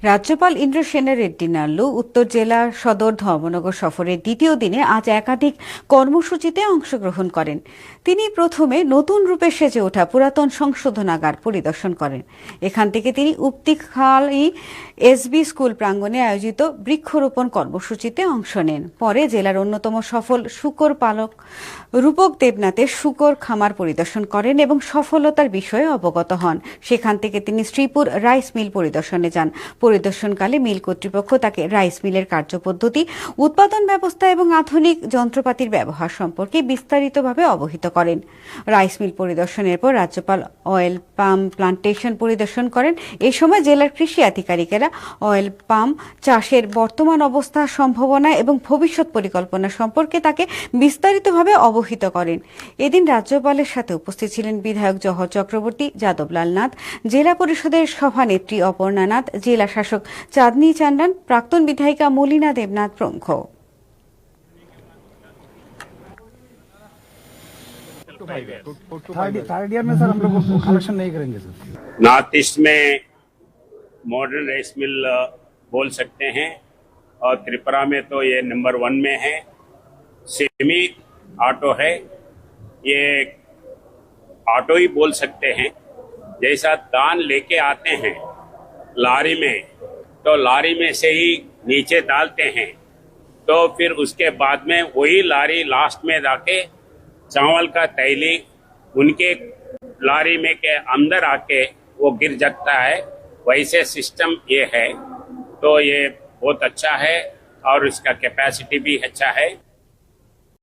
রাজ্যপাল ইন্দ্র সেনের রেড্ডি নাল্লু উত্তর জেলা সদর ধর্মনগর সফরের দ্বিতীয় দিনে আজ একাধিক কর্মসূচিতে অংশগ্রহণ করেন। তিনি প্রথমে নতুন রূপে সেজে ওঠা পুরাতন সংশোধনাগার পরিদর্শন করেন। এখান থেকে তিনি উপতিখালী এসবি স্কুল প্রাঙ্গণে আয়োজিত বৃক্ষরোপণ কর্মসূচিতে অংশ নেন। পরে জেলার অন্যতম সফল শূকর পালক রূপক দেবনাথের শূকর খামার পরিদর্শন করেন এবং সফলতার বিষয়ে অবগত হন। সেখান থেকে তিনি শ্রীপুর রাইস মিল পরিদর্শনে যান। পরিদর্শনকালে মিল কর্তৃপক্ষ তাকে রাইস মিলের কার্যপদ্ধতি, উৎপাদন ব্যবস্থা এবং আধুনিক যন্ত্রপাতির ব্যবহার সম্পর্কে বিস্তারিতভাবে অবহিত করেন। রাইস মিল পরিদর্শনের পর রাজ্যপাল অয়েল পাম প্লান্টেশন পরিদর্শন করেন। এই সময় জেলার কৃষি আধিকারিকেরা অয়েল পাম চাষের বর্তমান অবস্থা, সম্ভাবনা এবং ভবিষ্যৎ পরিকল্পনা সম্পর্কে তাকে বিস্তারিতভাবে অবহিত করেন। এদিন রাজ্যপালের সাথে উপস্থিত ছিলেন বিধায়ক জহর চক্রবর্তী, যাদবলাল নাথ, জেলা পরিষদের সভানেত্রী অপর্ণা নাথ, জেলা শাসক চাঁদনী চান্ডান, প্রাক্তন বিধায়িকা মলিনা দেবনাথ প্রমুখ। थर्ड ईयर में सर हम लोग कलेक्शन नहीं करेंगे सर। नॉर्थ ईस्ट में मॉडर्न राइस मिल बोल सकते हैं और त्रिपुरा में तो ये नंबर 1 में है। सेमी ऑटो है, ये ऑटो ही बोल सकते हैं। जैसा धान लेके आते हैं लारी में, तो लारी में से ही नीचे डालते हैं, तो फिर उसके बाद में वही लारी लास्ट में जाके चावल का तैली उनके लारी में के अंदर आके वो गिर जाता है। वैसे सिस्टम ये है, तो ये बहुत अच्छा है और इसका कैपेसिटी भी अच्छा है।